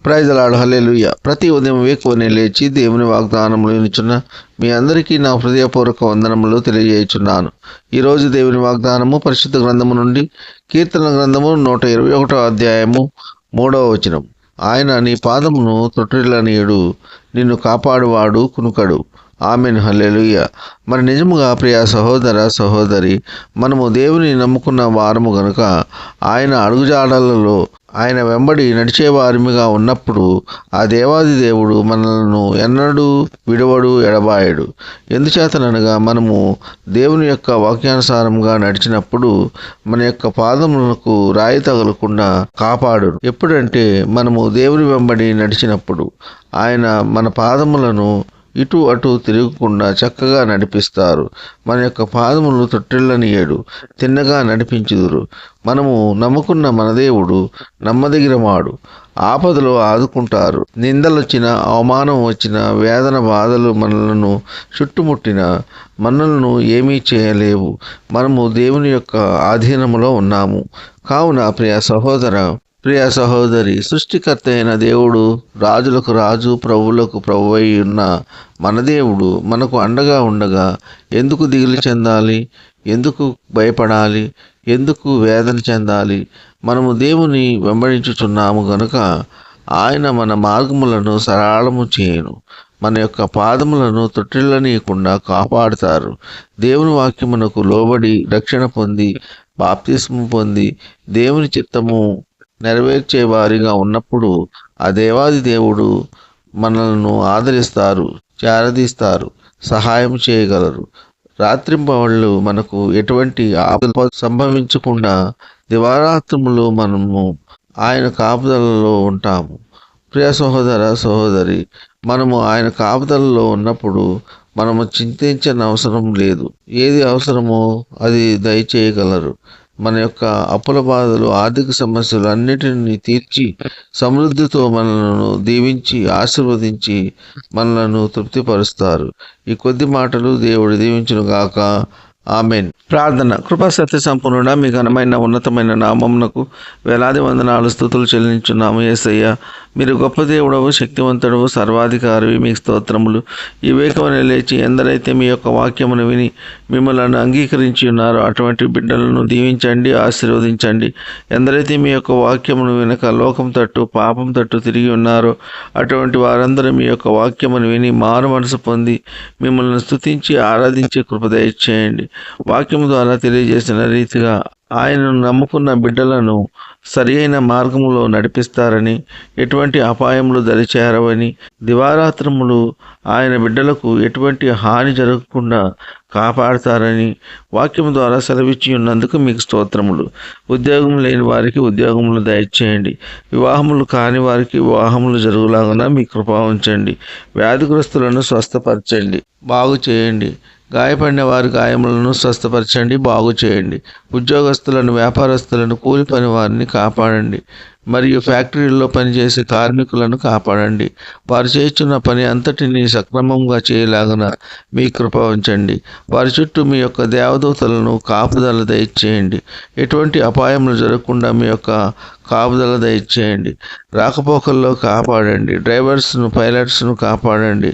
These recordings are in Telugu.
Praise the lord. హల్లెలూయా. ప్రతి ఉదయం వేకువనే లేచి దేవుని వాగ్దానములు వినుచున్న మీ అందరికీ నా హృదయపూర్వక వందనములు తెలియజేయుచున్నాను. ఈరోజు దేవుని వాగ్దానము పరిశుద్ధ గ్రంథము నుండి కీర్తన గ్రంథము 121 అధ్యాయము 3వ వచనం. ఆయన నీ పాదమును తొట్టిల్లనీయుడు, నిన్ను కాపాడువాడు కునుకడు. ఆమెన్. హల్లెలూయా. మరి నిజముగా ప్రియ సహోదర సహోదరి, మనము దేవుని నమ్ముకున్న వారము గనుక ఆయన అడుగుజాడలలో ఆయన వెంబడి నడిచేవారిగా ఉన్నప్పుడు ఆ దేవాది దేవుడు మనలను ఎన్నడూ విడవడు, ఎడబాయడు. ఎందుచేతనగా మనము దేవుని యొక్క వాక్యానుసారంగా నడిచినప్పుడు మన యొక్క పాదములకు రాయి తగలకుండా కాపాడును. ఎప్పుడంటే మనము దేవుని వెంబడి నడిచినప్పుడు ఆయన మన పాదములను ఇటు అటు తిరగకుండా చక్కగా నడిపిస్తారు. మన యొక్క పాదములు తొట్టిల్లనీయడు, తిన్నగా నడిపించుదురు. మనము నమ్ముకున్న మన దేవుడు నమ్మదగినవాడు. ఆపదలో ఆదుకుంటారు. నిందలొచ్చిన, అవమానం వచ్చిన, వేదన బాధలు మనలను చుట్టుముట్టిన మనలను ఏమీ చేయలేవు. మనము దేవుని యొక్క ఆధీనములో ఉన్నాము. కావున ప్రియ సహోదరి, సృష్టికర్త అయిన దేవుడు, రాజులకు రాజు, ప్రభువులకు ప్రభువై ఉన్న మన దేవుడు మనకు అండగా ఉండగా ఎందుకు దిగులు చెందాలి? ఎందుకు భయపడాలి? ఎందుకు వేదన చెందాలి? మనము దేవుని వెంబడించుచున్నాము గనుక ఆయన మన మార్గములను సరళము చేయను. మన యొక్క పాదములను తొట్టిల్లనీయకుండా కాపాడుతారు. దేవుని వాక్యమునకు లోబడి రక్షణ పొంది బాప్తిస్మము పొంది దేవుని చిత్తము నెరవేర్చే వారిగా ఉన్నప్పుడు ఆ దేవాది దేవుడు మనలను ఆదరిస్తారు, చేరదీస్తారు, సహాయం చేయగలరు. రాత్రింబవళ్ళు మనకు ఎటువంటి ఆపద సంభవించకుండా దివారాత్రములు మనము ఆయన కాపుదలలో ఉంటాము. ప్రియ సహోదర సహోదరి, మనము ఆయన కాపుదలలో ఉన్నప్పుడు మనము చింతించని అవసరం లేదు. ఏది అవసరమో అది దయచేయగలరు. మన యొక్క అప్పుల బాధలు, ఆర్థిక సమస్యలు అన్నిటిని తీర్చి సమృద్ధితో మనలను దీవించి ఆశీర్వదించి మనలను తృప్తిపరుస్తారు. ఈ కొద్ది మాటలు దేవుడు దీవించును గాక. ఆమెన్. ప్రార్థన. కృపా సత్య సంపూర్ణుడా, మీ ఘనమైన ఉన్నతమైన నామమునకు వేలాది వందనాలు స్తుతులు చెల్లించున్నాము. యేసయ్య, మీరు గొప్ప దేవుడవు, శక్తివంతుడవు, సర్వాధికారివి. మీకు స్తోత్రములు. ఈ వేకువనే లేచి ఎందరైతే మీ యొక్క వాక్యమును విని మిమ్మల్ని అంగీకరించి ఉన్నారో అటువంటి బిడ్డలను దీవించండి, ఆశీర్వదించండి. ఎందరైతే మీ యొక్క వాక్యమును వినక లోకం తట్టు, పాపం తట్టు తిరిగి ఉన్నారో అటువంటి వారందరూ మీ యొక్క వాక్యమును విని మారు మనసు పొంది మిమ్మల్ని స్తుతించి ఆరాధించే కృప దయచేయండి. వాక్యము ద్వారా తెలియజేసిన రీతిగా ఆయనను నమ్ముకున్న బిడ్డలను సరి అయిన మార్గములో నడిపిస్తారని, ఎటువంటి అపాయములు దరిచేరవని, దివారాత్రములు ఆయన బిడ్డలకు ఎటువంటి హాని జరగకుండా కాపాడతారని వాక్యము ద్వారా సెలవిచ్చి ఉన్నందుకు మీకు స్తోత్రములు. ఉద్యోగం లేని వారికి ఉద్యోగములు దయచేయండి. వివాహములు కాని వారికి వివాహములు జరుగులాగున మీ కృప ఉంచండి. వ్యాధిగ్రస్తులను స్వస్థపరచండి, బాగు చేయండి. గాయపడిన వారి గాయములను స్వస్థపరచండి, బాగు చేయండి. ఉద్యోగస్తులను, వ్యాపారస్తులను, కూలి పని వారిని కాపాడండి. మరియు ఫ్యాక్టరీల్లో పనిచేసే కార్మికులను కాపాడండి. వారు చేస్తున్న పని అంతటిని సక్రమంగా చేయలాగన మీ కృప ఉంచండి. వారి చుట్టూ మీ యొక్క దేవదూతలను కాపుదల దయచేయండి. ఎటువంటి అపాయములు జరగకుండా మీ యొక్క కాపుదల దయచేయండి. రాకపోకల్లో కాపాడండి. డ్రైవర్స్ను, పైలట్స్ను కాపాడండి.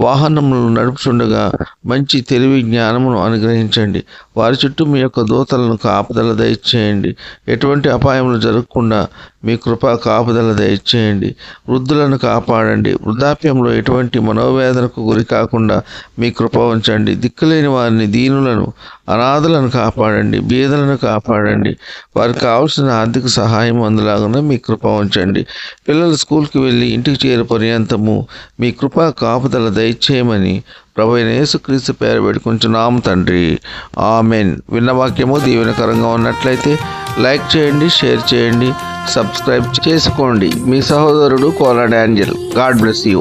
వాహనములను నడుపుచుండగా మంచి తెలివి, జ్ఞానమును అనుగ్రహించండి. వారి చుట్టూ మీ యొక్క దూతలను కాపుదల దయచేయండి. ఎటువంటి అపాయములు జరగకుండా మీ కృప కాపుదల దయచేయండి. వృద్ధులను కాపాడండి. వృద్ధాప్యంలో ఎటువంటి మనోవేదనకు గురి కాకుండా మీ కృప ఉంచండి. దిక్కులేని వారిని, దీనులను, అనాథలను కాపాడండి. బీదలను కాపాడండి. వారికి కావాల్సిన ఆర్థిక సహాయం అందులాగున మీ కృప ఉంచండి. పిల్లలు స్కూల్కి వెళ్ళి ఇంటికి చేరే పర్యంతము మీ కృప కాపుదల దయచేయమని ప్రభువైన యేసుక్రీస్తు పేరు పెట్టుకుంటున్నాము తండ్రి. ఆమెన్. విన్న వాక్యము దీవెనకరంగా ఉన్నట్లయితే లైక్ చేయండి, షేర్ చేయండి, సబ్స్క్రైబ్ చేసుకోండి. మీ సహోదరుడు కోలా డాంజల్. God bless you.